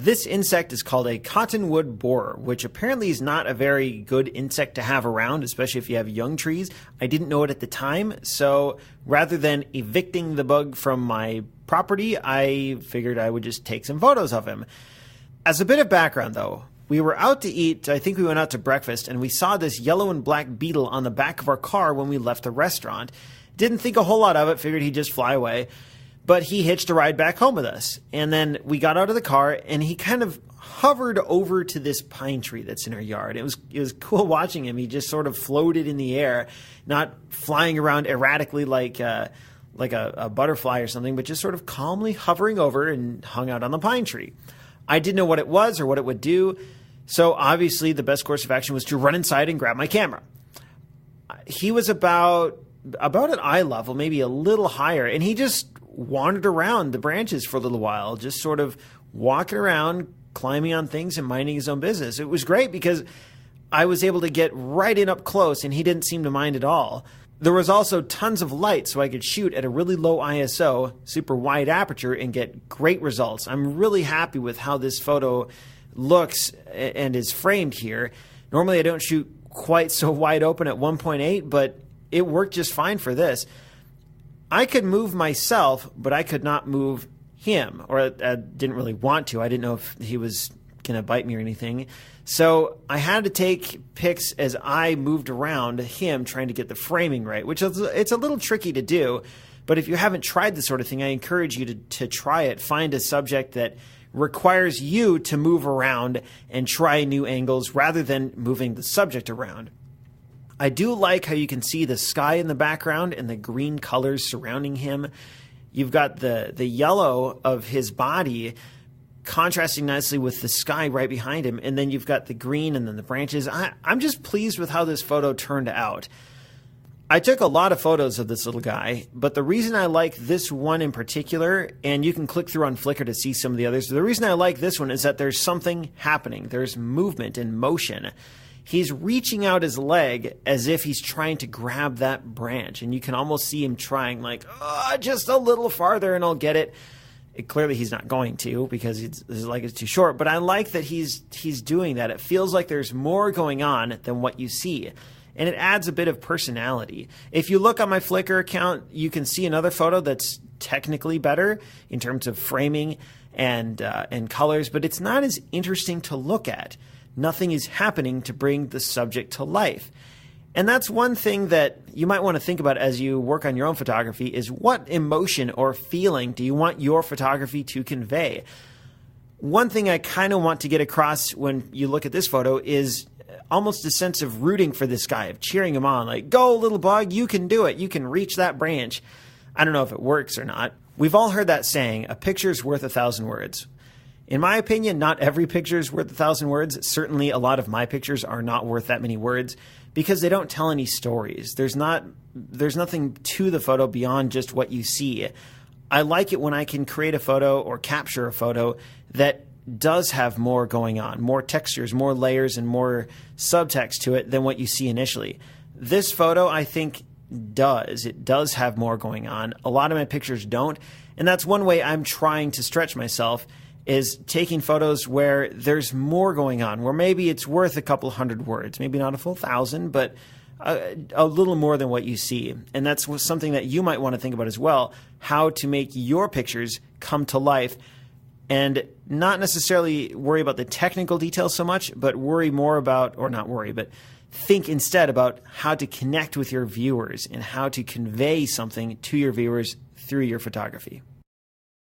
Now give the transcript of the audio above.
This insect is called a cottonwood borer, which apparently is not a very good insect to have around, especially if you have young trees. I didn't know it at the time, so rather than evicting the bug from my property, I figured I would just take some photos of him. As a bit of background, though, we were out to eat, I think we went out to breakfast, and we saw this yellow and black beetle on the back of our car when we left the restaurant. Didn't think a whole lot of it, figured he'd just fly away. But he hitched a ride back home with us. And then we got out of the car, and he kind of hovered over to this pine tree that's in our yard. It was cool watching him. He just sort of floated in the air, not flying around erratically like a butterfly or something, but just sort of calmly hovering over and hung out on the pine tree. I didn't know what it was or what it would do, so obviously the best course of action was to run inside and grab my camera. He was about at eye level, maybe a little higher, and he just wandered around the branches for a little while, just sort of walking around, climbing on things and minding his own business. It was great because I was able to get right in up close and he didn't seem to mind at all. There was also tons of light so I could shoot at a really low ISO, super wide aperture, and get great results. I'm really happy with how this photo looks and is framed here. Normally I don't shoot quite so wide open at 1.8, but it worked just fine for this. I could move myself, but I could not move him, or I didn't really want to. I didn't know if he was going to bite me or anything. So I had to take pics as I moved around him trying to get the framing right, which is, it's a little tricky to do. But if you haven't tried this sort of thing, I encourage you to try it. Find a subject that requires you to move around and try new angles rather than moving the subject around. I do like how you can see the sky in the background and the green colors surrounding him. You've got the yellow of his body contrasting nicely with the sky right behind him, and then you've got the green and then the branches. I'm just pleased with how this photo turned out. I took a lot of photos of this little guy, but the reason I like this one in particular, and you can click through on Flickr to see some of the others, the reason I like this one is that there's something happening. There's movement and motion. He's reaching out his leg as if he's trying to grab that branch, and you can almost see him trying, like, just a little farther and I'll get it. Clearly he's not going to because his leg is too short, but I like that he's doing that. It feels like there's more going on than what you see, and it adds a bit of personality. If you look on my Flickr account, you can see another photo that's technically better in terms of framing and colors, but it's not as interesting to look at. Nothing is happening to bring the subject to life. And that's one thing that you might want to think about as you work on your own photography is what emotion or feeling do you want your photography to convey? One thing I kind of want to get across when you look at this photo is almost a sense of rooting for this guy, of cheering him on, like, go little bug, you can do it, you can reach that branch. I don't know if it works or not. We've all heard that saying, a picture's worth 1,000 words. In my opinion, not every picture is worth 1,000 words. Certainly a lot of my pictures are not worth that many words because they don't tell any stories. There's nothing to the photo beyond just what you see. I like it when I can create a photo or capture a photo that does have more going on, more textures, more layers, and more subtext to it than what you see initially. This photo, I think, does. It does have more going on. A lot of my pictures don't, and that's one way I'm trying to stretch myself, is taking photos where there's more going on, where maybe it's worth a couple hundred words, maybe not a full 1,000, but a little more than what you see. And that's something that you might want to think about as well, how to make your pictures come to life and not necessarily worry about the technical details so much, but worry more about, or not worry, but think instead about how to connect with your viewers and how to convey something to your viewers through your photography.